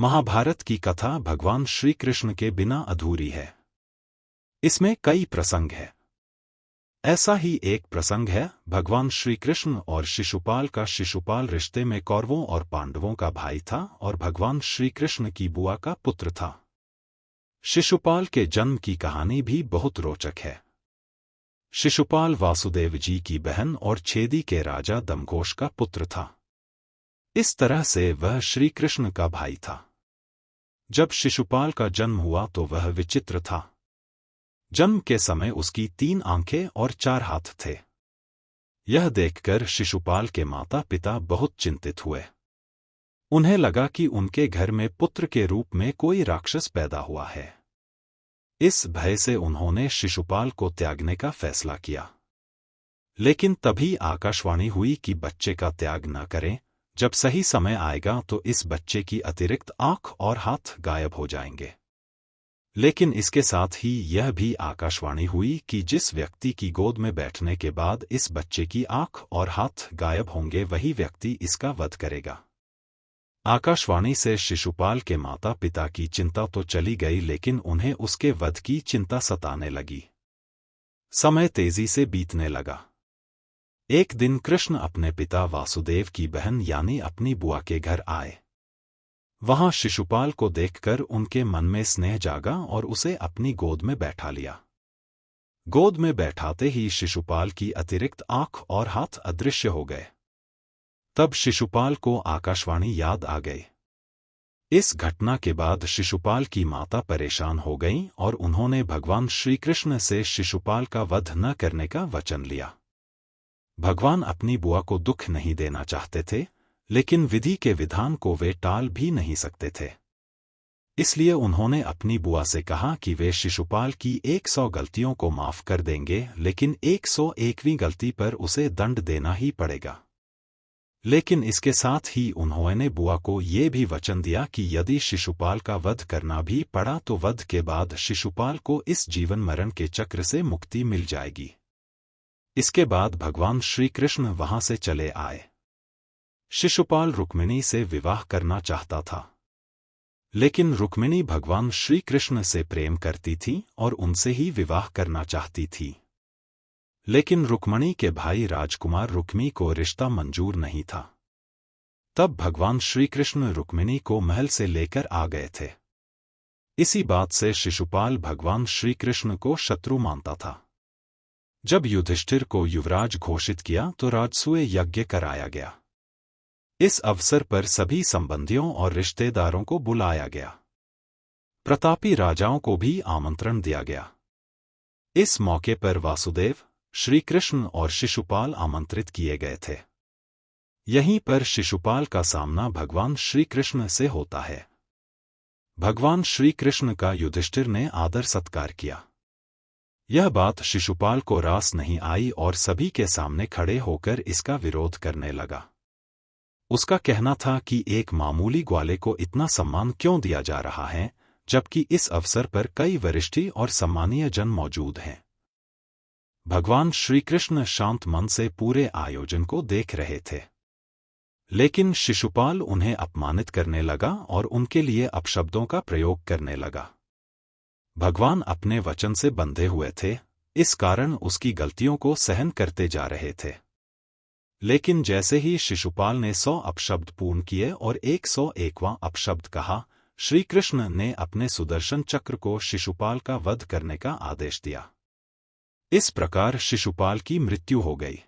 महाभारत की कथा भगवान श्री कृष्ण के बिना अधूरी है। इसमें कई प्रसंग हैं। ऐसा ही एक प्रसंग है भगवान श्री कृष्ण और शिशुपाल का। शिशुपाल रिश्ते में कौरवों और पांडवों का भाई था और भगवान श्री कृष्ण की बुआ का पुत्र था। शिशुपाल के जन्म की कहानी भी बहुत रोचक है। शिशुपाल वासुदेव जी की बहन और छेदी के राजा दमघोष का पुत्र था। इस तरह से वह श्री कृष्ण का भाई था। जब शिशुपाल का जन्म हुआ तो वह विचित्र था। जन्म के समय उसकी 3 आंखें और 4 हाथ थे। यह देखकर शिशुपाल के माता पिता बहुत चिंतित हुए। उन्हें लगा कि उनके घर में पुत्र के रूप में कोई राक्षस पैदा हुआ है। इस भय से उन्होंने शिशुपाल को त्यागने का फैसला किया। लेकिन तभी आकाशवाणी हुई कि बच्चे का त्याग न करें। जब सही समय आएगा तो इस बच्चे की अतिरिक्त आंख और हाथ गायब हो जाएंगे। लेकिन इसके साथ ही यह भी आकाशवाणी हुई कि जिस व्यक्ति की गोद में बैठने के बाद इस बच्चे की आंख और हाथ गायब होंगे वही व्यक्ति इसका वध करेगा। आकाशवाणी से शिशुपाल के माता पिता की चिंता तो चली गई, लेकिन उन्हें उसके वध की चिंता सताने लगी। समय तेजी से बीतने लगा। एक दिन कृष्ण अपने पिता वासुदेव की बहन यानी अपनी बुआ के घर आए। वहां शिशुपाल को देखकर उनके मन में स्नेह जागा और उसे अपनी गोद में बैठा लिया। गोद में बैठाते ही शिशुपाल की अतिरिक्त आंख और हाथ अदृश्य हो गए। तब शिशुपाल को आकाशवाणी याद आ गई। इस घटना के बाद शिशुपाल की माता परेशान हो गईं और उन्होंने भगवान श्री कृष्ण से शिशुपाल का वध न करने का वचन लिया। भगवान अपनी बुआ को दुख नहीं देना चाहते थे, लेकिन विधि के विधान को वे टाल भी नहीं सकते थे। इसलिए उन्होंने अपनी बुआ से कहा कि वे शिशुपाल की 100 गलतियों को माफ कर देंगे, लेकिन 101वीं गलती पर उसे दंड देना ही पड़ेगा। लेकिन इसके साथ ही उन्होंने बुआ को ये भी वचन दिया कि यदि शिशुपाल का वध करना भी पड़ा तो वध के बाद शिशुपाल को इस जीवन मरण के चक्र से मुक्ति मिल जाएगी। इसके बाद भगवान श्री कृष्ण वहां से चले आए। शिशुपाल रुक्मिणी से विवाह करना चाहता था, लेकिन रुक्मिणी भगवान श्री कृष्ण से प्रेम करती थी और उनसे ही विवाह करना चाहती थी। लेकिन रुक्मिणी के भाई राजकुमार रुक्मी को रिश्ता मंजूर नहीं था। तब भगवान श्री कृष्ण रुक्मिणी को महल से लेकर आ गए थे। इसी बात से शिशुपाल भगवान श्री कृष्ण को शत्रु मानता था। जब युधिष्ठिर को युवराज घोषित किया तो राजसूय यज्ञ कराया गया। इस अवसर पर सभी संबंधियों और रिश्तेदारों को बुलाया गया। प्रतापी राजाओं को भी आमंत्रण दिया गया। इस मौके पर वासुदेव, श्री कृष्ण और शिशुपाल आमंत्रित किए गए थे। यहीं पर शिशुपाल का सामना भगवान श्री कृष्ण से होता है। भगवान श्री कृष्ण का युधिष्ठिर ने आदर सत्कार किया। यह बात शिशुपाल को रास नहीं आई और सभी के सामने खड़े होकर इसका विरोध करने लगा। उसका कहना था कि एक मामूली ग्वाले को इतना सम्मान क्यों दिया जा रहा है, जबकि इस अवसर पर कई वरिष्ठी और सम्मानीय जन मौजूद हैं। भगवान श्री कृष्ण शांत मन से पूरे आयोजन को देख रहे थे, लेकिन शिशुपाल उन्हें अपमानित करने लगा और उनके लिए अपशब्दों का प्रयोग करने लगा। भगवान अपने वचन से बंधे हुए थे, इस कारण उसकी गलतियों को सहन करते जा रहे थे। लेकिन जैसे ही शिशुपाल ने 100 अपशब्द पूर्ण किए और 101वां अपशब्द कहा, श्री कृष्ण ने अपने सुदर्शन चक्र को शिशुपाल का वध करने का आदेश दिया। इस प्रकार शिशुपाल की मृत्यु हो गई।